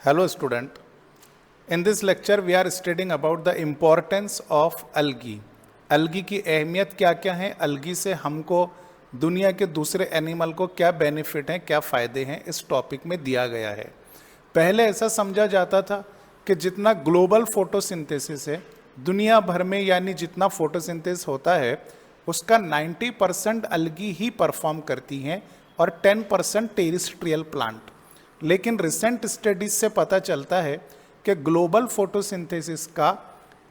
Hello student, in this lecture we are studying about the importance of algae. algae की अहमियत क्या क्या है, algae से हमको दुनिया के दूसरे एनिमल को क्या बेनिफिट हैं, क्या फ़ायदे हैं, इस टॉपिक में दिया गया है। पहले ऐसा समझा जाता था कि जितना ग्लोबल फोटोसिंथेसिस है दुनिया भर में, यानी जितना फोटोसिंथेसिस होता है उसका 90% algae ही परफॉर्म करती हैं और 10% टेरेस्ट्रियल प्लांट। लेकिन रिसेंट स्टडीज से पता चलता है कि ग्लोबल फोटोसिंथेसिस का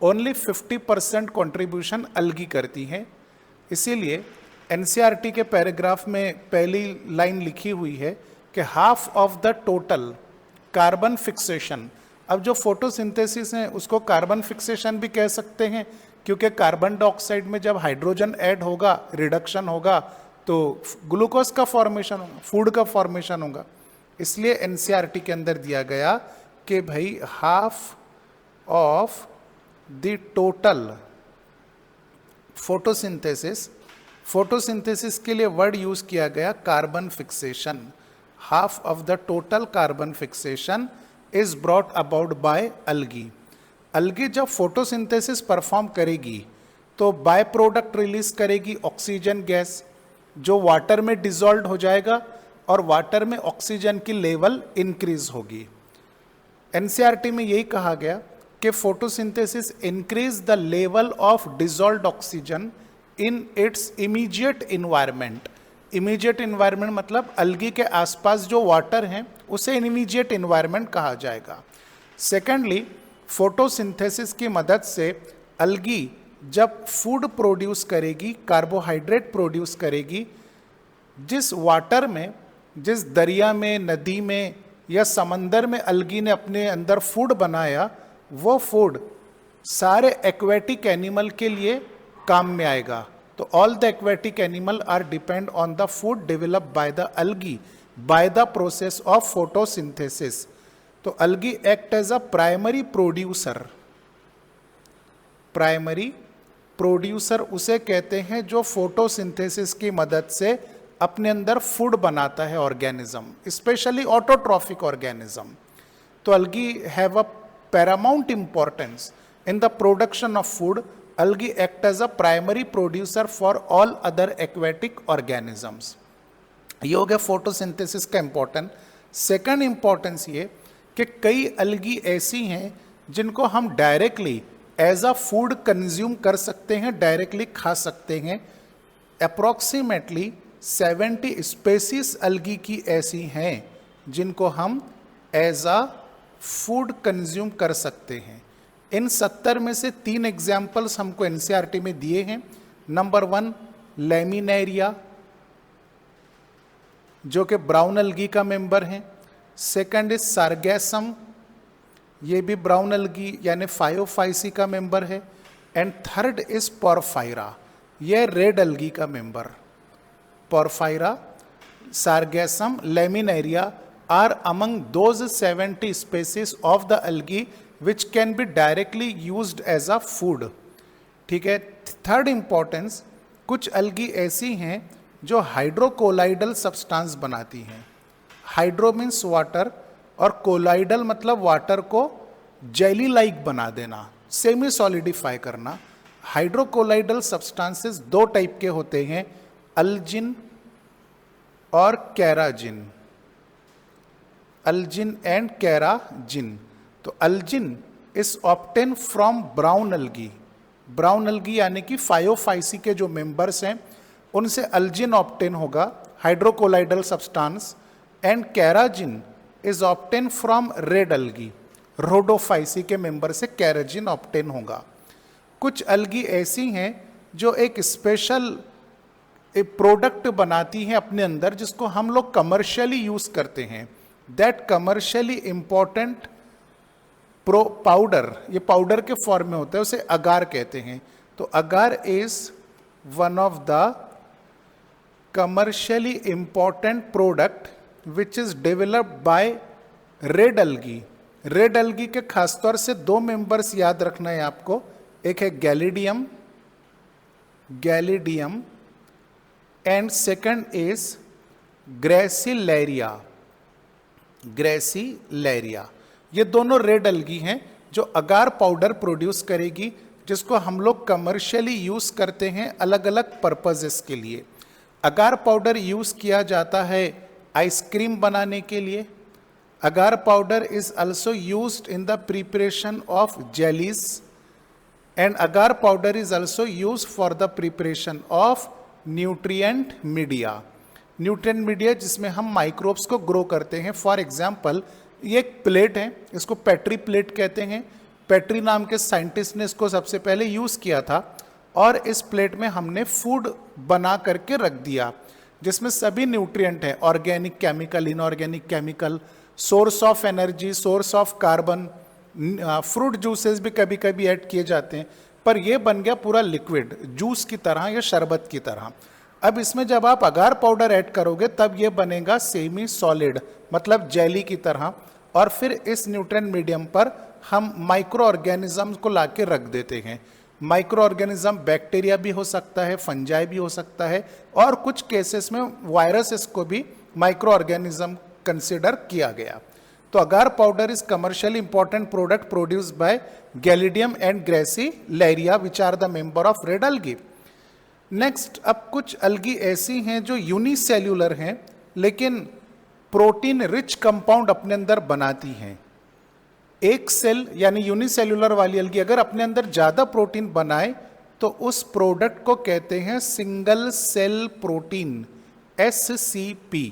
ओनली 50% कंट्रीब्यूशन algae करती है। इसीलिए एनसीईआरटी के पैराग्राफ में पहली लाइन लिखी हुई है कि half of the total carbon fixation. अब जो फोटोसिंथेसिस है उसको कार्बन फिक्सेशन भी कह सकते हैं, क्योंकि कार्बन डाइऑक्साइड में जब हाइड्रोजन ऐड होगा, रिडक्शन होगा, तो ग्लूकोज का फॉर्मेशन होगा, फूड का फॉर्मेशन होगा। इसलिए एनसीईआरटी के अंदर दिया गया कि भाई half of the total photosynthesis के लिए वर्ड यूज किया गया carbon fixation. Half of the total carbon fixation is brought about by algae। algae जब फोटोसिंथेसिस परफॉर्म करेगी तो बाय प्रोडक्ट रिलीज करेगी ऑक्सीजन गैस, जो वाटर में डिजॉल्व हो जाएगा और वाटर में ऑक्सीजन की लेवल इंक्रीज होगी। एनसीईआरटी में यही कहा गया कि photosynthesis increase the level of dissolved oxygen in its immediate environment. Immediate environment मतलब algae के आसपास जो वाटर हैं उसे इमीडिएट इन्वायरमेंट कहा जाएगा। सेकेंडली, फोटोसिंथेसिस की मदद से algae जब फूड प्रोड्यूस करेगी, कार्बोहाइड्रेट प्रोड्यूस करेगी, जिस वाटर में, जिस दरिया में, नदी में या समंदर में algae ने अपने अंदर फूड बनाया, वो फूड सारे एक्वेटिक एनिमल के लिए काम में आएगा। तो all the aquatic animal are depend on the food developed by the algae by the process of photosynthesis. तो algae act as a primary producer. Primary producer उसे कहते हैं जो फोटोसिंथेसिस की मदद से अपने अंदर फूड बनाता है ऑर्गेनिज्म, स्पेशली ऑटोट्रॉफिक ऑर्गेनिज्म। तो algae have a paramount importance in the production of food. algae act as a primary producer for all other aquatic organisms. ये हो गया फोटोसिंथेसिस का इंपॉर्टेंट। सेकंड इंपॉर्टेंस ये कि कई algae ऐसी हैं जिनको हम directly as a food consume कर सकते हैं, डायरेक्टली खा सकते हैं। अप्रॉक्सीमेटली 70 स्पेसीज algae की ऐसी हैं जिनको हम एज अ फूड कंज्यूम कर सकते हैं। इन 70 में से 3 एग्जाम्पल्स हमको एनसीईआरटी में दिए हैं। नंबर 1 लैमिनेरिया, जो कि ब्राउन algae का मेंबर है। सेकंड इज सार्गेसम, ये भी ब्राउन algae यानी फायोफाइसी का मेंबर है। एंड थर्ड इज पोरफायरा, ये रेड algae का member. Porphyra, sargassum, laminaria are among those 70 species of the algae which can be directly used as a food। ठीक है। Third importance, कुछ algae ऐसी हैं जो हाइड्रोकोलाइडल सब्सटेंस बनाती हैं। हाइड्रो मीन्स वाटर और कोलाइडल मतलब वाटर को जेली लाइक बना देना, सेमी सॉलिडिफाई करना। हाइड्रोकोलाइडल सब्सटेंसेस 2 टाइप के होते हैं, अल्जिन और कैराजिन। अल्जिन and carrageenan. तो algin is obtain from brown algae। Brown algae यानी कि फायोफाइसी के जो मेंबर्स हैं उनसे अल्जिन ऑब्टेन होगा, hydrocolloidal substance. And carrageenan is obtain from red algae, Rhodophyceae के मेंबर से कैराजिन ऑब्टेन होगा। कुछ algae ऐसी हैं जो एक स्पेशल प्रोडक्ट बनाती हैं अपने अंदर, जिसको हम लोग कमर्शियली यूज करते हैं। दैट कमर्शियली इंपॉर्टेंट पाउडर, ये पाउडर के फॉर्म में होता है, उसे अगार कहते हैं। तो agar is one of the commercially important product which is developed by red algae। Red algae के खासतौर से 2 मेंबर्स याद रखना है आपको, एक है Gelidium, Gelidium, and second is Gracilaria, Gracilaria. ये दोनों रेड अलगी हैं जो अगार पाउडर प्रोड्यूस करेगी, जिसको हम लोग कमर्शियली यूज करते हैं अलग अलग पर्पजेस के लिए। अगार पाउडर यूज किया जाता है आइसक्रीम बनाने के लिए। Agar powder is also used in the preparation of jellies and agar powder is also used for the preparation of nutrient media. Nutrient media जिसमें हम माइक्रोब्स को ग्रो करते हैं। फॉर एग्जाम्पल ये एक प्लेट है, इसको पेट्री प्लेट कहते हैं। पेट्री नाम के साइंटिस्ट ने इसको सबसे पहले यूज किया था और इस प्लेट में हमने फूड बना करके रख दिया जिसमें सभी न्यूट्रिएंट हैं, organic chemical, inorganic chemical, source of energy, source of carbon, fruit juices भी कभी कभी ऐड किए जाते हैं, पर यह बन गया पूरा लिक्विड, जूस की तरह या शरबत की तरह। अब इसमें जब आप अगार पाउडर ऐड करोगे तब ये बनेगा सेमी सॉलिड, मतलब जेली की तरह, और फिर इस न्यूट्रिएंट मीडियम पर हम माइक्रो ऑर्गेनिज्म को लाके रख देते हैं। माइक्रो ऑर्गेनिज्म बैक्टीरिया भी हो सकता है, फंजाई भी हो सकता है, और कुछ केसेस में वायरसेस को भी माइक्रो ऑर्गेनिज्म कंसिडर किया गया। तो agar powder is commercially important product produced by Gelidium and Gracilaria which are the member of red algae. Next, अब कुछ अलगी ऐसी हैं जो यूनिसेल्यूलर हैं लेकिन प्रोटीन रिच कंपाउंड अपने अंदर बनाती हैं। एक सेल यानी यूनिसेल्यूलर वाली अलगी अगर अपने अंदर ज्यादा प्रोटीन बनाए तो उस प्रोडक्ट को कहते हैं सिंगल सेल प्रोटीन, SCP।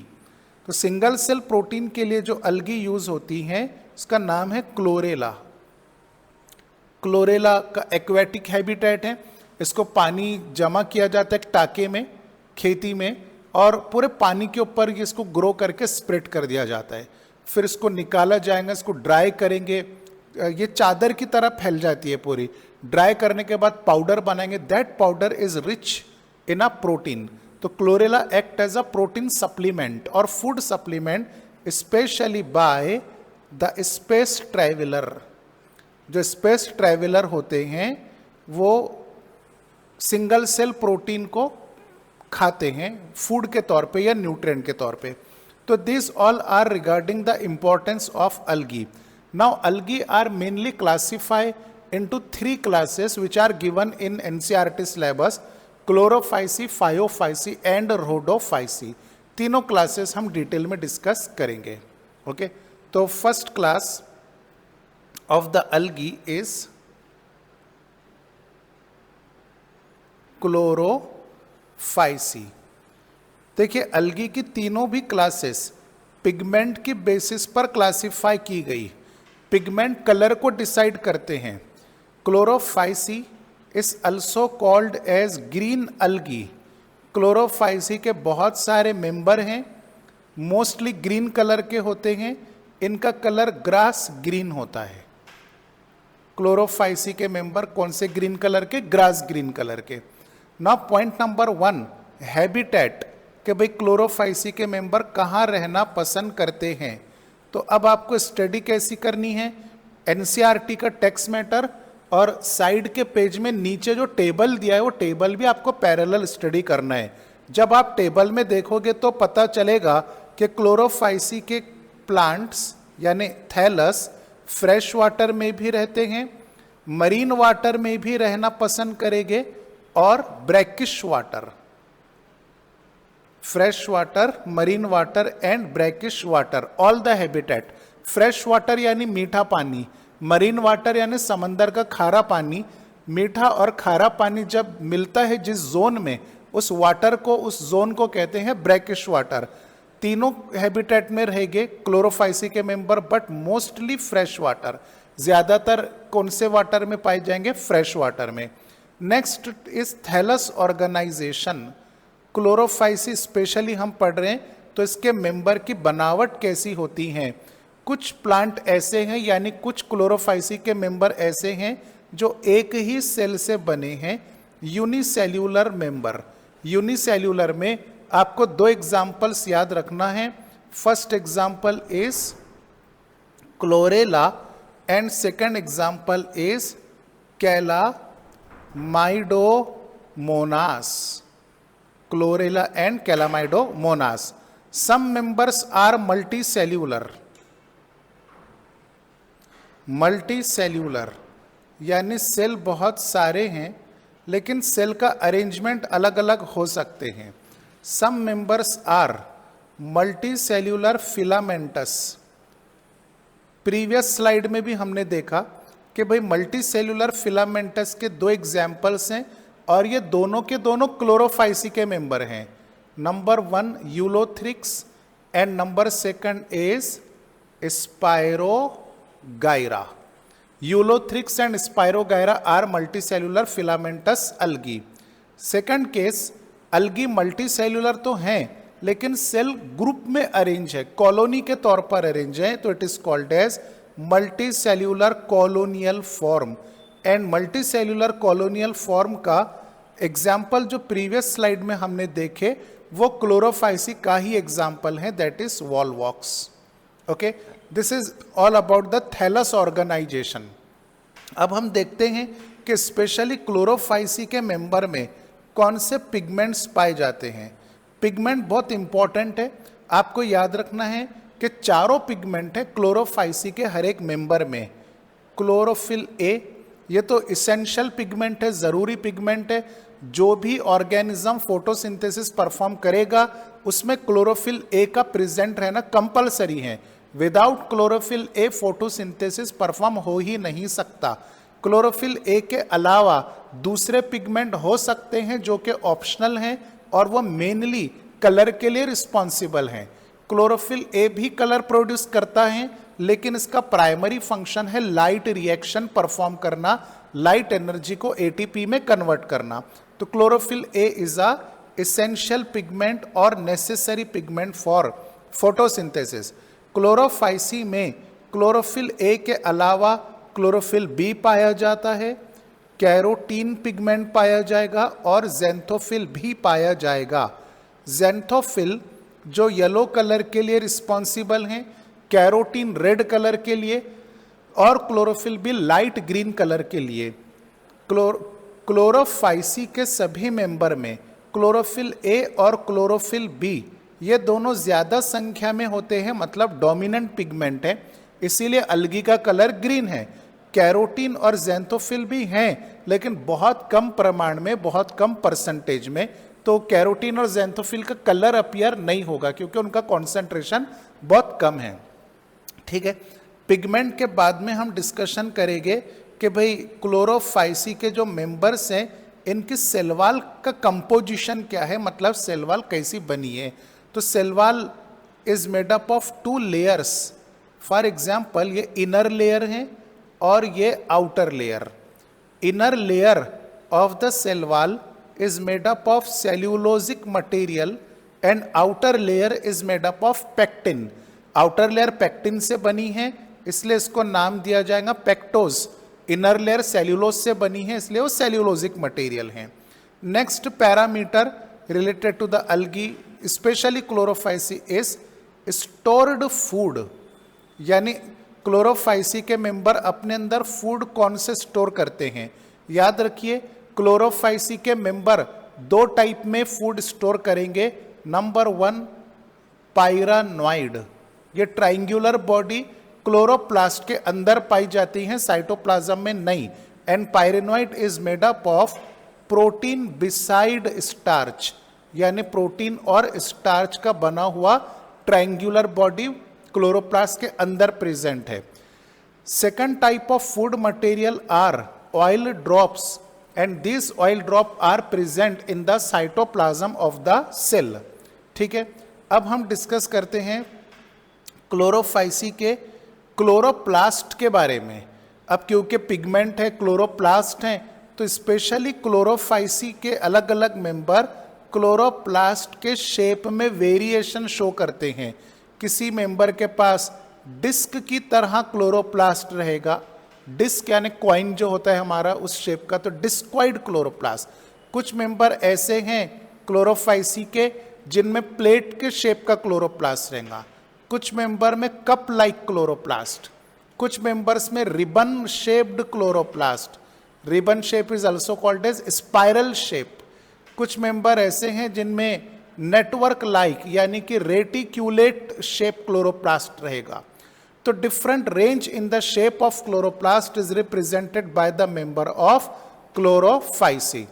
तो सिंगल सेल प्रोटीन के लिए जो अलगी यूज होती हैं उसका नाम है क्लोरेला। क्लोरेला का एक्वेटिक हैबिटेट है, इसको पानी जमा किया जाता है टाके में, खेती में, और पूरे पानी के ऊपर इसको ग्रो करके स्प्रेड कर दिया जाता है। फिर इसको निकाला जाएगा, इसको ड्राई करेंगे, ये चादर की तरह फैल जाती है पूरी। ड्राई करने के बाद पाउडर बनाएंगे, that powder is rich in a protein. तो Chlorella act as a protein supplement और food supplement specially by the space traveller. जो स्पेस ट्रैवलर होते हैं वो सिंगल सेल प्रोटीन को खाते हैं फूड के तौर पे या न्यूट्रिएंट के तौर पे। तो this all are regarding the importance of algae. Now algae are mainly classified into 3 classes which are given in NCERT syllabus: Chlorophyceae, Phaeophyceae and Rhodophyceae. तीनों क्लासेस हम डिटेल में डिस्कस करेंगे। ओके, तो first class of the algae is chlorophyceae. देखिए algae की तीनों भी classes pigment की बेसिस पर क्लासिफाई की गई। पिगमेंट कलर को डिसाइड करते हैं। Chlorophyceae is also called as green algae. Chlorophyceae के बहुत सारे मेंबर हैं, मोस्टली ग्रीन कलर के होते हैं। इनका कलर ग्रास ग्रीन होता है। क्लोरोफाइसी के मेंबर कौन से ग्रीन कलर के? ग्रास ग्रीन कलर के। नाउ पॉइंट नंबर 1, हैबिटेट, कि भाई क्लोरोफाइसी के मेंबर कहाँ रहना पसंद करते हैं। तो अब आपको स्टडी कैसी करनी है? एनसीईआरटी का टेक्स्ट मैटर और साइड के पेज में नीचे जो टेबल दिया है वो टेबल भी आपको पैरेलल स्टडी करना है। जब आप टेबल में देखोगे तो पता चलेगा कि क्लोरोफाइसी के प्लांट्स यानी थैलस फ्रेश वाटर में भी रहते हैं, मरीन वाटर में भी रहना पसंद करेंगे, और brackish water, fresh water, marine water and brackish water, all the habitat. Fresh water यानी मीठा पानी, मरीन वाटर यानी समंदर का खारा पानी। मीठा और खारा पानी जब मिलता है जिस जोन में, उस वाटर को, उस जोन को कहते हैं ब्रैकिश वाटर। तीनों हैबिटेट में रहेंगे क्लोरोफाइसी के member, but mostly fresh water. ज्यादातर कौन से वाटर में पाए जाएंगे? फ्रेश वाटर में। Next is thallus organisation. Chlorophyceae specially हम पढ़ रहे हैं तो इसके मेंबर की बनावट कैसी होती है। कुछ प्लांट ऐसे हैं यानी कुछ क्लोरोफाइसी के मेंबर ऐसे हैं जो एक ही सेल से बने हैं, यूनिसेल्यूलर मेंबर। यूनिसेल्यूलर में आपको 2 एग्जाम्पल्स याद रखना है। First example is Chlorella and second example is Chlamydomonas. Chlorella and Calamidomonas. Some members are multicellular. Multi cellular यानी सेल बहुत सारे हैं लेकिन सेल का अरेंजमेंट अलग अलग हो सकते हैं. Some members are multicellular filamentous. Previous slide में भी हमने देखा कि भाई मल्टी सेल्यूलर फिलामेंटस के दो एग्जाम्पल्स हैं और ये दोनों के दोनों क्लोरोफाइसी के मेंबर हैं. Number 1 Ulothrix and number 2 is Spirogyra. Ulothrix and Spirogyra are multicellular filamentous algae. Second case, algae multicellular तो हैं लेकिन सेल ग्रुप में अरेंज है, कॉलोनी के तौर पर अरेंज है, तो it is called as multicellular colonial form. And multicellular colonial form का एग्जाम्पल जो प्रीवियस स्लाइड में हमने देखे वो क्लोरोफाइसी का ही एग्जाम्पल है, that is Volvox. Okay, this is all about the thallus organisation. अब हम देखते हैं कि स्पेशली क्लोरोफाइसी के मेंबर में कौन से पिगमेंट्स पाए जाते हैं. पिगमेंट बहुत इंपॉर्टेंट है, आपको याद रखना है कि चारों पिगमेंट है क्लोरोफाइसी के हर एक मेंबर में. क्लोरोफिल ए, ये तो इसेंशियल पिगमेंट है, ज़रूरी पिगमेंट है. जो भी ऑर्गेनिज्म फोटोसिंथेसिस परफॉर्म करेगा उसमें क्लोरोफिल ए का प्रेजेंट रहना कंपलसरी है. Without chlorophyll A photosynthesis perform हो ही नहीं सकता. क्लोरोफिल ए के अलावा दूसरे पिगमेंट हो सकते हैं जो कि ऑप्शनल हैं और वो मेनली कलर के लिए रिस्पॉन्सिबल हैं. क्लोरोफिल ए भी कलर प्रोड्यूस करता है लेकिन इसका प्राइमरी फंक्शन है लाइट रिएक्शन परफॉर्म करना, लाइट एनर्जी को एटीपी में कन्वर्ट करना. तो chlorophyll A is a essential pigment और necessary pigment for photosynthesis. Chlorophyceae में क्लोरोफिल ए के अलावा क्लोरोफिल बी पाया जाता है, कैरोटीन पिगमेंट पाया जाएगा और ज़ैंथोफिल भी पाया जाएगा. ज़ैंथोफिल जो येलो कलर के लिए रिस्पॉन्सिबल हैं, कैरोटीन रेड कलर के लिए और क्लोरोफिल भी लाइट ग्रीन कलर के लिए. क्लोरोफाइसी के सभी मेंबर में क्लोरोफिल ए और क्लोरोफिल बी ये दोनों ज़्यादा संख्या में होते हैं, मतलब डोमिनेंट पिगमेंट है, इसीलिए अलगी का कलर ग्रीन है. कैरोटीन और ज़ैंथोफिल भी हैं लेकिन बहुत कम प्रमाण में, बहुत कम परसेंटेज में, तो कैरोटीन और ज़ैंथोफिल का कलर अपीयर नहीं होगा क्योंकि उनका कॉन्सेंट्रेशन बहुत कम है. ठीक है, पिगमेंट के बाद में हम डिस्कशन करेंगे कि भाई क्लोरोफाइसी के जो मेंबर्स हैं इनकी सेल वॉल का कंपोजिशन क्या है, मतलब सेल वॉल कैसी बनी है. तो cell wall is made up of 2 layers. For example ये इनर लेयर है और ये outer layer. Inner layer of the cell wall is made up of cellulosic material and outer layer is made up of pectin. outer layer pectin से बनी है इसलिए इसको नाम दिया जाएगा पेक्टोज. इनर लेयर सेल्यूलोज से बनी है इसलिए वो सेल्यूलोजिक मटेरियल है. Next parameter related to the algae specially chlorophyceae is stored food. यानी क्लोरोफाइसी के मेंबर अपने अंदर फूड कौन से स्टोर करते हैं. याद रखिए क्लोरोफाइसी के मेंबर 2 टाइप में फूड स्टोर करेंगे. नंबर 1 पायरानॉइड, ये ट्राइंगुलर बॉडी क्लोरोप्लास्ट के अंदर पाई जाती हैं, साइटोप्लाज्म में नहीं. And pyrenoid is made up of protein beside starch, यानी प्रोटीन और स्टार्च का बना हुआ ट्राइंगुलर बॉडी क्लोरोप्लास्ट के अंदर प्रेजेंट है. Second type of food material are oil drops and these oil drop are present in the cytoplasm of the cell. ठीक है, अब हम डिस्कस करते हैं क्लोरोफाइसी के क्लोरोप्लास्ट के बारे में. अब क्योंकि पिगमेंट है, क्लोरोप्लास्ट हैं, तो स्पेशली क्लोरोफाइसी के अलग अलग मेंबर क्लोरोप्लास्ट के शेप में वेरिएशन शो करते हैं. किसी मेंबर के पास डिस्क की तरह क्लोरोप्लास्ट रहेगा, डिस्क यानी कॉइन जो होता है हमारा उस शेप का, तो डिस्क्वाइड क्लोरोप्लास्ट. कुछ मेंबर ऐसे हैं क्लोरोफाइसी के जिनमें प्लेट के शेप का क्लोरोप्लास्ट रहेगा. कुछ मेंबर में कप लाइक क्लोरोप्लास्ट. कुछ मेंबर्स में ribbon shaped chloroplast. Ribbon shape is also called as spiral shape. कुछ मेंबर ऐसे हैं जिनमें नेटवर्क लाइक यानी कि रेटिक्यूलेट शेप क्लोरोप्लास्ट रहेगा. तो different range in the shape of chloroplast is represented by the member of Chlorophyceae.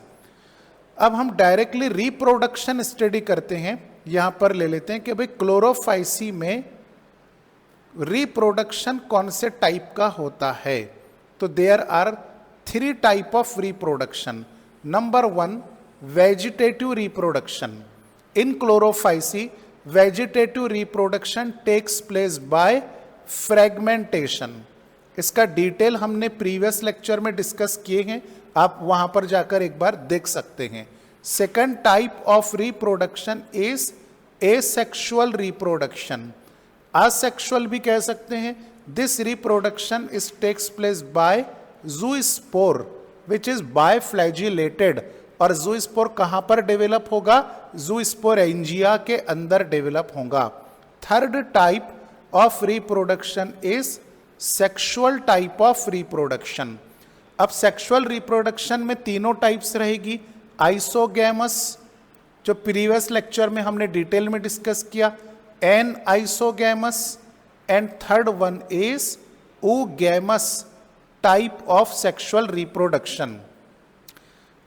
अब हम डायरेक्टली रिप्रोडक्शन स्टडी करते हैं। यहां पर ले लेते हैं कि भाई क्लोरोफाइसी में रिप्रोडक्शन कौन से टाइप का होता है। तो there are 3 type of reproduction. Number 1, vegetative reproduction. In chlorophyceae vegetative reproduction takes place by fragmentation. इसका डिटेल हमने प्रीवियस लेक्चर में डिस्कस किए हैं, आप वहां पर जाकर एक बार देख सकते हैं। Second type of reproduction is asexual reproduction. Asexual भी कह सकते हैं। This reproduction is takes place by zoospore which is biflagellated. और ज़ूस्पोर कहां पर डेवलप होगा? ज़ूस्पोरेंजिया के अंदर डेवलप होगा। Third type of reproduction is sexual type of reproduction. अब सेक्सुअल रिप्रोडक्शन में तीनों टाइप्स रहेगी। आइसोगैमस, जो प्रीवियस लेक्चर में हमने डिटेल में डिस्कस किया, an isogamous, and third one is oogamous type of sexual reproduction.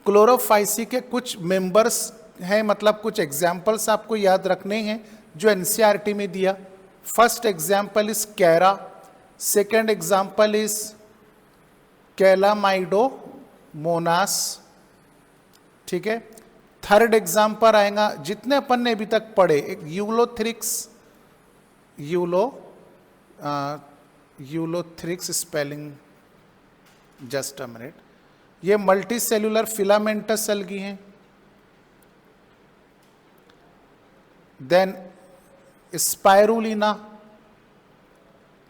Chlorophyceae के कुछ मेंबर्स हैं, मतलब कुछ एग्जाम्पल्स आपको याद रखने हैं जो एनसीईआरटी में दिया। First example is Chara, second example is Chlamydomonas, ठीक है। थर्ड एग्जाम्पल आएगा जितने अपन ने अभी तक पढ़े, एक Ulothrix spelling, just a minute, ये मल्टी सेल्यूलर फिलामेंटस एल्गी हैं। देन स्पाइरुलिना,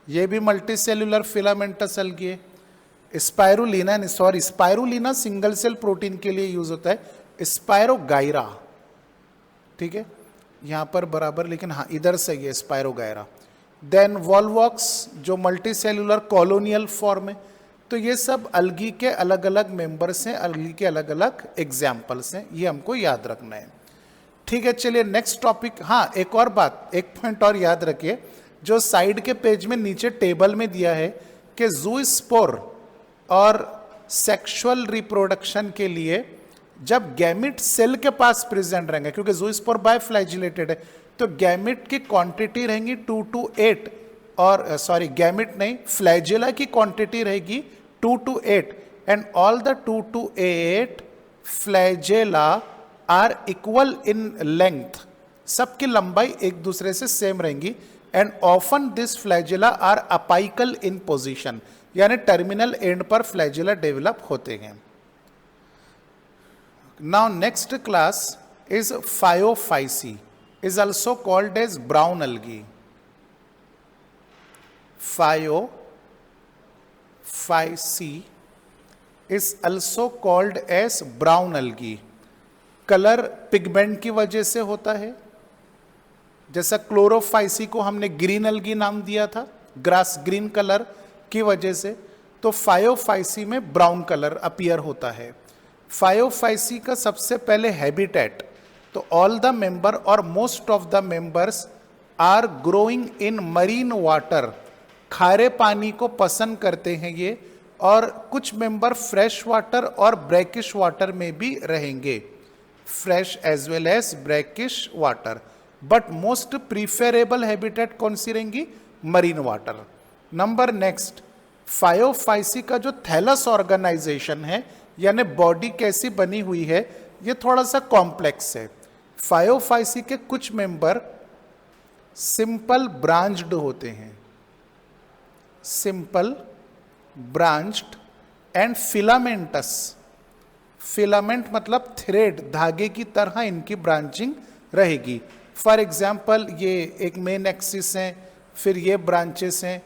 ये भी मल्टी सेल्यूलर फिलामेंटस एल्गी है। स्पाइरुलिना सिंगल सेल प्रोटीन के लिए यूज होता है। स्पायरोगायरा, ठीक है, यहां पर बराबर, लेकिन हाँ इधर से ये स्पायरोगायरा। देन वॉल्वॉक्स, जो मल्टी सेल्यूलर कॉलोनियल फॉर्म है। तो ये सब अलगी के अलग अलग मेंबर्स हैं, अलगी के अलग अलग एग्जाम्पल्स हैं, ये हमको याद रखना है, ठीक है। चलिए नेक्स्ट टॉपिक। हाँ, एक और बात, एक पॉइंट और याद रखिए, जो साइड के पेज में नीचे टेबल में दिया है कि ज़ूस्पोर और सेक्सुअल रिप्रोडक्शन के लिए जब गैमिट सेल के पास प्रेजेंट रहेंगे, क्योंकि ज़ूस्पोर बायफ्लैजिलेटेड है, तो गैमिट की क्वांटिटी रहेंगी 2 to 8, और गैमिट नहीं, फ्लैजिला की क्वांटिटी रहेगी 2 to 8, and all the 2 to 8 flagella are equal in length. सबकी लंबाई एक दूसरे से सेम रहेंगी। And often this flagella are apical in position, यानी टर्मिनल एंड पर फ्लैजिला डेवलप होते हैं। Now next class is Phaeophyceae, is also called as brown algae. Phaeophyce is also called as brown algae. Colour pigment की वजह से होता है, जैसा क्लोरोफाइसी को हमने ग्रीन अलगी नाम दिया था, ग्रास ग्रीन कलर की वजह से, तो फायोफाइसी में ब्राउन कलर अपीयर होता है। फायोफाइसी का सबसे पहले हैबिटेट, तो ऑल द मेंबर और most of the members are growing in marine water, खारे पानी को पसंद करते हैं ये, और कुछ मेंबर फ्रेश वाटर और ब्रैकिश वाटर में भी रहेंगे, fresh as well as brackish water, but most preferable habitat कौन सी रहेंगी? Marine water. Number next, phaeophyceae का जो थैलस ऑर्गेनाइजेशन है, यानी बॉडी कैसी बनी हुई है, ये थोड़ा सा कॉम्प्लेक्स है। फायोफाइसी के कुछ मेंबर सिंपल ब्रांच्ड होते हैं, simple branched, and filamentous, filament मतलब थ्रेड, धागे की तरह इनकी ब्रांचिंग रहेगी। फॉर एग्जाम्पल ये एक मेन एक्सिस है, फिर ये ब्रांचेस हैं,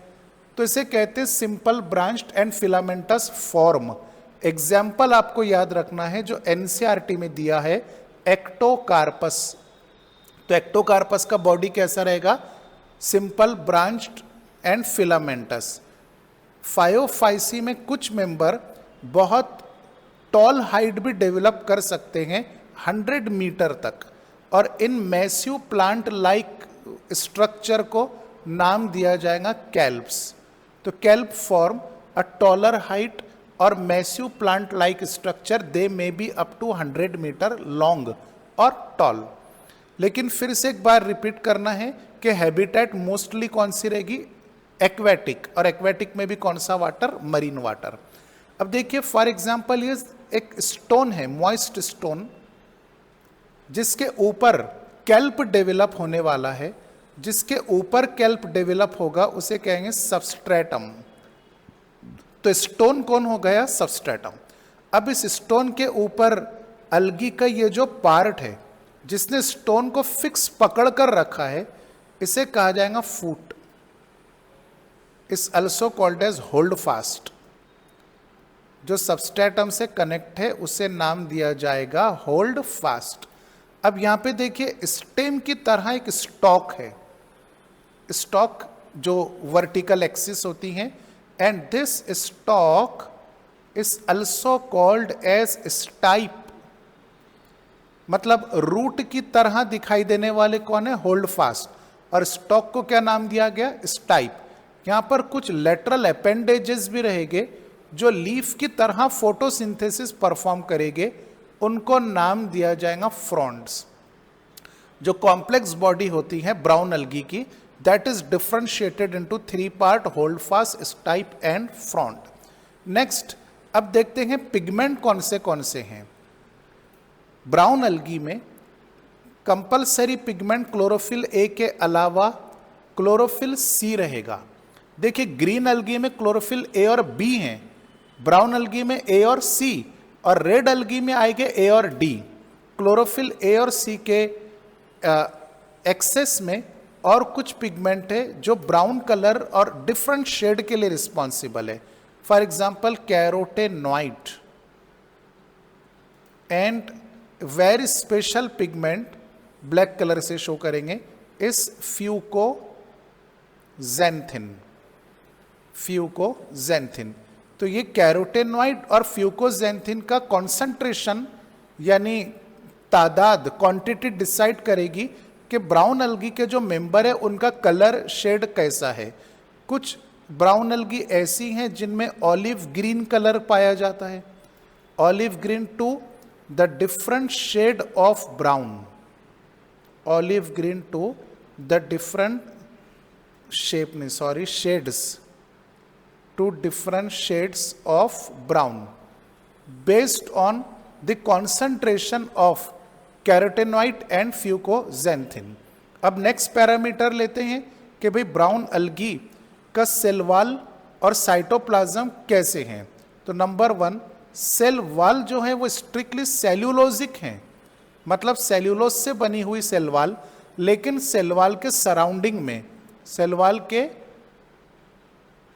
तो इसे कहते हैं simple branched and filamentous form. Example आपको याद रखना है जो एनसीईआरटी में दिया है, एक्टोकार्पस। तो एक्टोकार्पस का बॉडी कैसा रहेगा? Simple branched and filamentous. Phaeophyceae में कुछ मेंबर बहुत टॉल हाइट भी डेवलप कर सकते हैं, 100 मीटर तक, और इन मैसिव प्लांट लाइक स्ट्रक्चर को नाम दिया जाएगा कैल्प्स। तो kelp form a taller height और massive plant like structure, they may be up to 100 metre long और टॉल। लेकिन फिर से एक बार रिपीट करना है कि हैबिटेट मोस्टली कौन सी रहेगी, एक्वेटिक, और एक्वेटिक में भी कौन सा वाटर, मरीन वाटर। अब देखिए फॉर एग्जांपल ये एक स्टोन है, मॉइस्ट स्टोन, जिसके ऊपर कैल्प डेवलप होने वाला है। जिसके ऊपर कैल्प डेवलप होगा उसे कहेंगे सबस्ट्रेटम। तो स्टोन कौन हो गया, सबस्ट्रेटम। अब इस स्टोन के ऊपर अलगी का ये जो पार्ट है जिसने स्टोन को फिक्स पकड़ कर रखा है, इसे कहा जाएगा foot. Is also called as holdfast. जो सबस्ट्रेटम से कनेक्ट है उसे नाम दिया जाएगा होल्ड फास्ट। अब यहां पे देखिए स्टेम की तरह एक स्टॉक है, स्टॉक जो वर्टिकल एक्सिस होती हैं, and this stalk is also called as stipe. मतलब रूट की तरह दिखाई देने वाले कौन है, होल्ड फास्ट, और स्टॉक को क्या नाम दिया गया, स्टाइप। यहां पर कुछ लेटरल अपेंडेजेस भी रहेंगे जो लीफ की तरह फोटोसिंथेसिस परफॉर्म करेंगे, उनको नाम दिया जाएगा फ्रॉन्ड्स। जो कॉम्प्लेक्स बॉडी होती है ब्राउन अलगी की, that is differentiated into 3 part, hold fast, stipe and frond. Next अब देखते हैं पिगमेंट कौन से हैं। ब्राउन अलगी में कंपलसरी पिगमेंट क्लोरोफिल ए के अलावा क्लोरोफिल सी रहेगा। देखिए ग्रीन अलगी में क्लोरोफिल ए और बी हैं, ब्राउन अलगी में ए और सी, और रेड अलगी में आएंगे ए और डी। क्लोरोफिल ए और सी के एक्सेस में और कुछ पिगमेंट है जो ब्राउन कलर और डिफरेंट शेड के लिए रिस्पॉन्सिबल है। For example carotenoid and very special pigment black colour से शो करेंगे इस फ्यूकोजेंथिन। फ्यूकोजेंथिन, तो ये कैरोटेनॉइड और फ्यूकोजेंथिन का कॉन्सेंट्रेशन यानी तादाद, क्वांटिटी डिसाइड करेगी कि ब्राउन अलगी के जो मेंबर है उनका कलर शेड कैसा है। कुछ ब्राउन अलगी ऐसी हैं जिनमें ऑलिव ग्रीन कलर पाया जाता है, olive green to the different shade of brown, olive green to the different shades to different shades of brown based on the concentration of carotenoid and fucoxanthin। अब next parameter लेते हैं कि भाई brown अलगी का cell wall और cytoplasm कैसे हैं। तो नंबर 1, सेल वॉल जो है वो स्ट्रिक्टली सेल्यूलोजिक हैं, मतलब सेल्यूलोज से बनी हुई सेल वॉल, लेकिन सेल वॉल के सराउंडिंग में, सेल वॉल के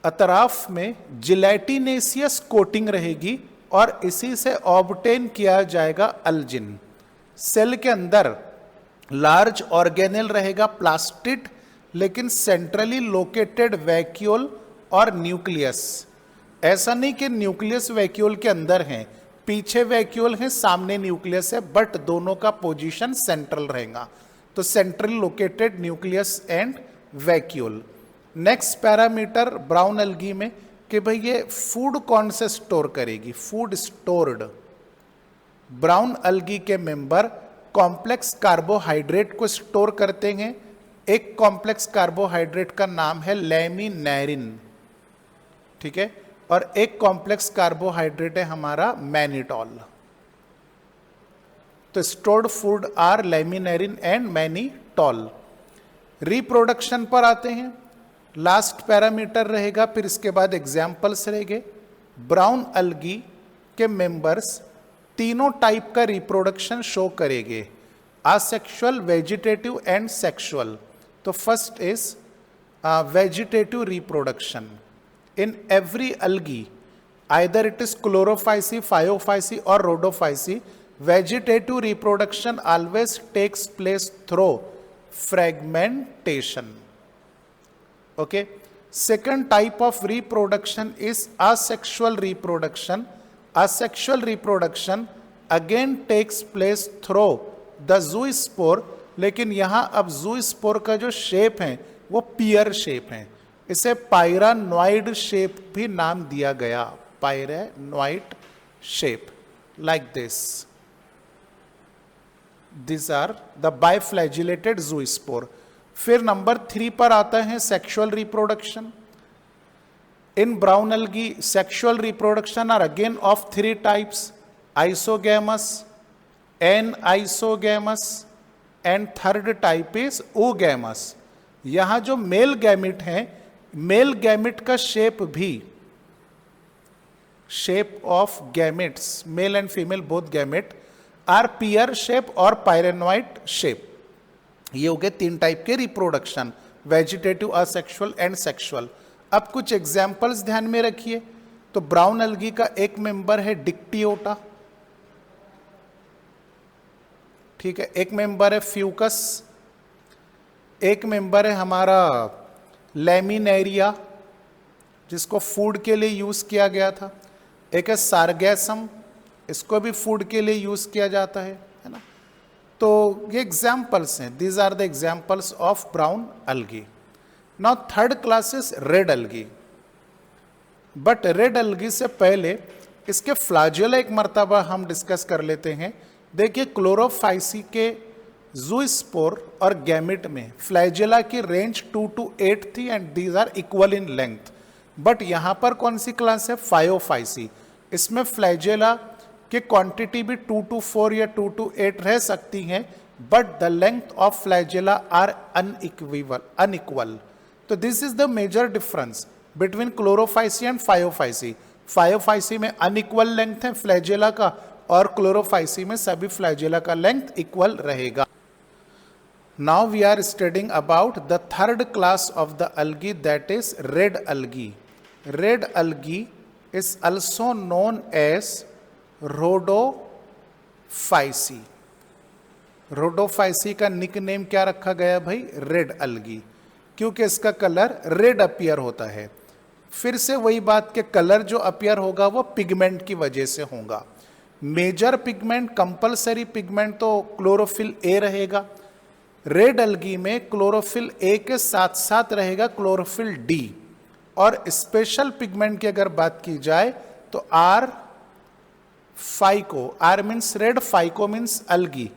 अतराफ में जिलेटिनेसियस कोटिंग रहेगी और इसी से ऑब्टेन किया जाएगा अल्जिन। सेल के अंदर लार्ज ऑर्गेनेल रहेगा, प्लास्टिड, लेकिन सेंट्रली लोकेटेड वैक्यूल और न्यूक्लियस। ऐसा नहीं कि न्यूक्लियस वैक्यूल के अंदर है, पीछे वैक्यूल है, सामने न्यूक्लियस है, बट दोनों का पोजीशन सेंट्रल रहेगा। तो central located nucleus and vacuole. Next parameter brown algae में कि भाई ये फूड कौन से स्टोर करेगी, फूड स्टोर्ड। ब्राउन अलगी के मेंबर कॉम्प्लेक्स कार्बोहाइड्रेट को स्टोर करते हैं। एक कॉम्प्लेक्स कार्बोहाइड्रेट का नाम है लैमिनेरिन, ठीक है, और एक कॉम्प्लेक्स कार्बोहाइड्रेट है हमारा मैनिटॉल। तो stored food are laminarin and mannitol. Reproduction पर आते हैं, लास्ट पैरामीटर रहेगा, फिर इसके बाद एग्जाम्पल्स रहेंगे। ब्राउन अलगी के मेंबर्स तीनों टाइप का रिप्रोडक्शन शो करेंगे, आसेक्सुअल, वेजिटेटिव एंड सेक्सुअल। तो first is vegetative reproduction in every algae, either it is Chlorophyceae, Phaeophyceae और Rhodophyceae. Vegetative reproduction always takes place through fragmentation. Okay, second type of reproduction is asexual reproduction. Asexual reproduction again takes place through the zoospore, लेकिन यहाँ अब zoospore का जो shape है वो पियर shape हैं। इसे पायरानॉइड शेप भी नाम दिया गया, pyrenoid shape, like this. These are the biflagellated zoospore. फिर नंबर 3 पर आता है sexual reproduction. In brown algae sexual reproduction are again of 3 types: isogamous, anisogamous and third type is oogamous। यहां जो मेल गैमिट है, मेल गैमिट का shape भी, shape of gametes, male and female both gamete are pear shape और pyrenoid shape. ये हो गए 3 type के रिप्रोडक्शन, वेजिटेटिव, असेक्सुअल एंड सेक्सुअल। अब कुछ एग्जाम्पल्स ध्यान में रखिए। तो ब्राउन अलगी का एक मेंबर है डिक्टियोटा, ठीक है, एक मेंबर है फ्यूकस, एक मेंबर है हमारा लैमिनेरिया जिसको फूड के लिए यूज किया गया था, एक है सार्गैसम, इसको भी फूड के लिए यूज किया जाता है ना। तो ये एग्जाम्पल्स हैं, these are the examples of brown algae. Now third class is red algae. But red algae से पहले इसके फ्लैजेला एक मर्तबा हम डिस्कस कर लेते हैं। देखिए क्लोरोफाइसी के ज़ूस्पोर और गैमिट में फ्लैजेला की रेंज 2 to 8 थी and these are equal in length. But यहाँ पर कौन सी क्लास है? फायोफाइसी। इसमें फ्लैजेला की क्वांटिटी भी 2 to 4 या 2 to 8 रह सकती हैं, but the length of flagella are unequal. तो this is the major difference between Chlorophyceae and Phaeophyceae. Phaeophyceae में अनइक्वल लेंथ है फ्लैजेला का, और क्लोरोफाइसी में सभी फ्लैजेला का लेंथ इक्वल रहेगा। Now we are studying about the third class of the algae, that is red algae. Red algae is also known as rhodophysi. Rhodophyceae का nickname क्या रखा गया भाई? रेड अलगी, क्योंकि इसका कलर रेड अपीयर होता है। फिर से वही बात के कलर जो अपीयर होगा वो पिगमेंट की वजह से होगा। मेजर पिगमेंट, कंपलसरी पिगमेंट तो क्लोरोफिल ए रहेगा। रेड अलगी में क्लोरोफिल ए के साथ साथ रहेगा क्लोरोफिल डी। और स्पेशल पिगमेंट की अगर बात की जाए तो R phyco, R means red, phyco means algae,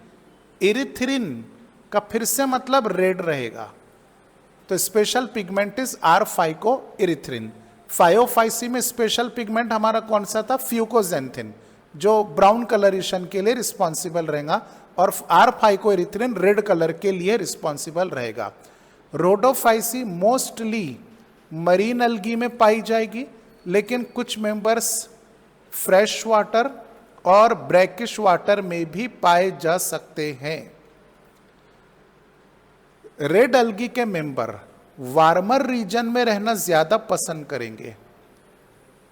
erythrin का फिर से मतलब रेड रहेगा। तो special pigment is R phyco erythrin. Phaeophyceae में स्पेशल पिगमेंट हमारा कौन सा था? फ्यूकोजेंथिन, जो ब्राउन कलरेशन के लिए रिस्पॉन्सिबल रहेगा, और R phyco erythrin red colour के लिए रिस्पॉन्सिबल रहेगा। रोडोफाइसी मोस्टली मरीन अलगी में पाई जाएगी, लेकिन कुछ मेंबर्स फ्रेश वाटर और ब्रैकिश वाटर में भी पाए जा सकते हैं। रेड अलगी के मेंबर वार्मर रीजन में रहना ज्यादा पसंद करेंगे।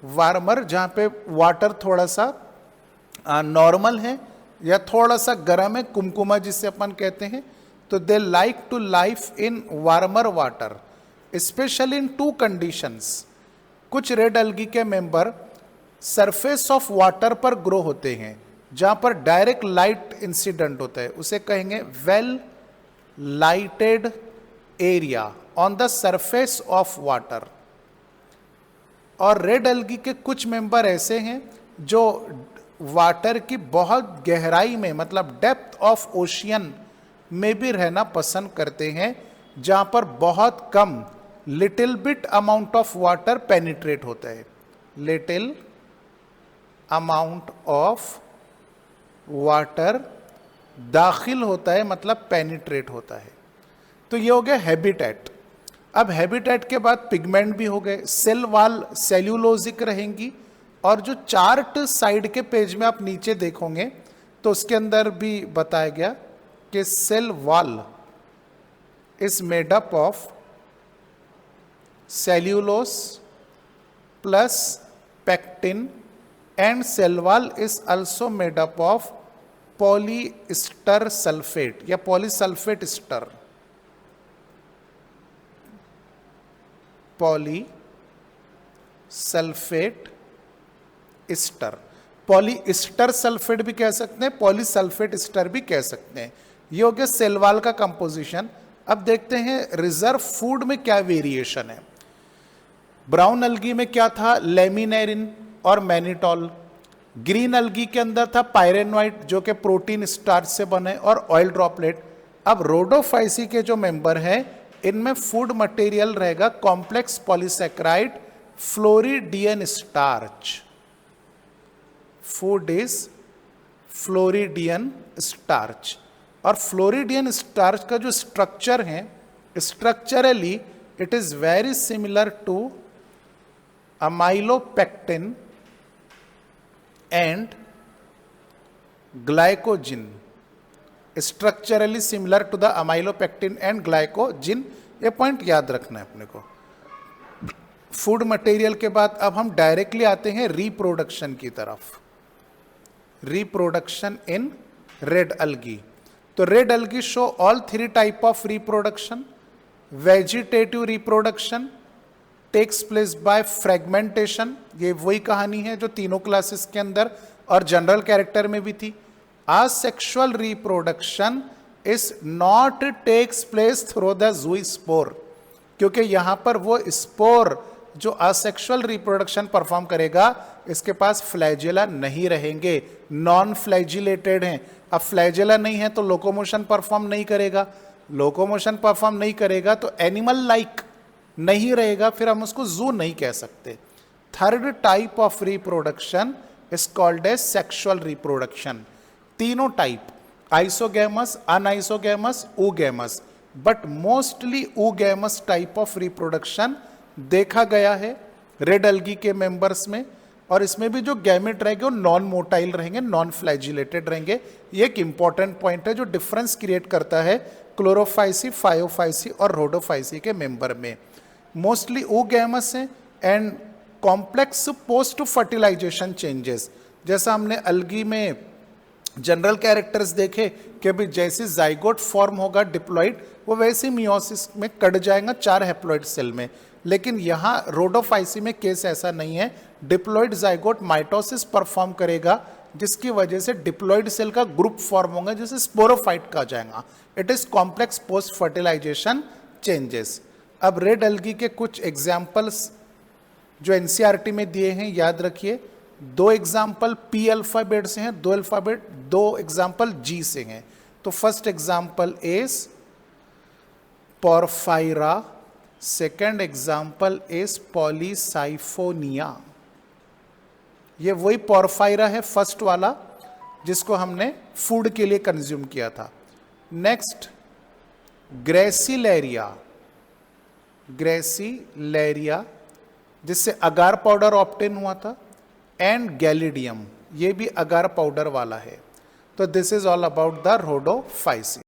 वार्मर जहां पे वाटर थोड़ा सा नॉर्मल है या थोड़ा सा गर्म है, कुमकुमा जिसे अपन कहते हैं, तो they like to life in warmer water, specially in 2 conditions. कुछ रेड अलगी के मेंबर सरफेस ऑफ वाटर पर ग्रो होते हैं, जहां पर डायरेक्ट लाइट इंसिडेंट होता है, उसे कहेंगे well lighted area on the surface of water. और रेड अलगी के कुछ मेंबर ऐसे हैं जो वाटर की बहुत गहराई में, मतलब डेप्थ ऑफ ओशियन में भी रहना पसंद करते हैं, जहां पर बहुत कम, little bit amount of water penetrate होता है। लिटिल अमाउंट ऑफ वाटर दाखिल होता है, मतलब पेनिट्रेट होता है। तो ये हो गया हैबिटेट। अब हैबिटेट के बाद पिगमेंट भी हो गए। सेल वाल सेल्यूलोजिक रहेंगी, और जो चार्ट साइड के पेज में आप नीचे देखोगे तो उसके अंदर भी बताया गया कि cell wall is made up of cellulose plus pectin, and cell wall is also made up of polyester sulphate या polysulphate ester, polysulphate ester. Polyester sulphate भी कह सकते हैं, पॉलीसल्फेट स्टर भी कह सकते हैं। ये हो गया सेल वॉल का कंपोजिशन। अब देखते हैं रिजर्व फूड में क्या वेरिएशन है। ब्राउन अलगी में क्या था, लेमिनेरिन और मैनिटॉल। ग्रीन अलगी के अंदर था पायरेनोइट जो कि प्रोटीन स्टार्च से बने और ऑयल ड्रॉपलेट। अब रोडोफाइसी के जो मेंबर हैं इनमें फूड मटेरियल रहेगा complex polysaccharide floridean starch. Food is floridean starch. और फ्लोरिडियन स्टार्च का जो स्ट्रक्चर है, structurally it is very similar to amylopectin and glycogen. Structurally similar to the amylopectin and glycogen, ये पॉइंट याद रखना है अपने को। फूड मटेरियल के बाद अब हम डायरेक्टली आते हैं रिप्रोडक्शन की तरफ। Reproduction in red algae. तो red algae show all 3 type of reproduction. Vegetative reproduction takes place by fragmentation, ये वही कहानी है जो तीनों क्लासेस के अंदर और जनरल कैरेक्टर में भी थी। Asexual reproduction is not takes place through the zoospore, क्योंकि यहां पर वो स्पोर जो असेक्सुअल रिप्रोडक्शन परफॉर्म करेगा इसके पास फ्लैजेला नहीं रहेंगे, नॉन फ्लैजिलेटेड हैं। अब फ्लैजेला नहीं है तो लोकोमोशन परफॉर्म नहीं करेगा, लोकोमोशन परफॉर्म नहीं करेगा तो एनिमल लाइक नहीं रहेगा, फिर हम उसको जू नहीं कह सकते। Third type of reproduction is called as sexual reproduction. तीनों type isogamous, anisogamous, oogamous, but mostly oogamous type of reproduction देखा गया है रेड अलगी के मेंबर्स में। और इसमें भी जो गैमेट रहेंगे वो नॉन मोटाइल रहेंगे, नॉन फ्लैजिलेटेड रहेंगे। ये एक इंपॉर्टेंट पॉइंट है जो डिफरेंस क्रिएट करता है क्लोरोफाइसी, फायोफाइसी और रोडोफाइसी के मेंबर में। मोस्टली oogamous है and complex post fertilisation changes. जैसा हमने अलगी में जनरल कैरेक्टर्स देखे कि भी जैसे जाइगोट फॉर्म होगा डिप्लॉइड, वो वैसे मियोसिस में कट जाएगा 4 हैप्लॉइड सेल में। लेकिन यहाँ रोडोफाइसी में केस ऐसा नहीं है, डिप्लॉइड जाइगोट माइटोसिस परफॉर्म करेगा जिसकी वजह से डिप्लॉइड सेल का ग्रुप फॉर्म होगा जिसे स्पोरोफाइट कहा जाएगा। It is complex post fertilisation changes. अब रेड अलगी के कुछ एग्जाम्पल्स जो एनसीईआरटी में दिए हैं याद रखिए। 2 एग्जाम्पल पी अल्फाबेट से हैं, 2 एग्जाम्पल जी से हैं। तो first example is porphyra, second example is Polysiphonia. ये वही पोरफायरा है फर्स्ट वाला जिसको हमने फूड के लिए कंज्यूम किया था। नेक्स्ट ग्रेसिलेरिया, ग्रेसिलेरिया जिससे अगार पाउडर ऑब्टेन हुआ था, एंड गैलिडियम, ये भी अगार पाउडर वाला है। तो this is all about the Rhodophyceae.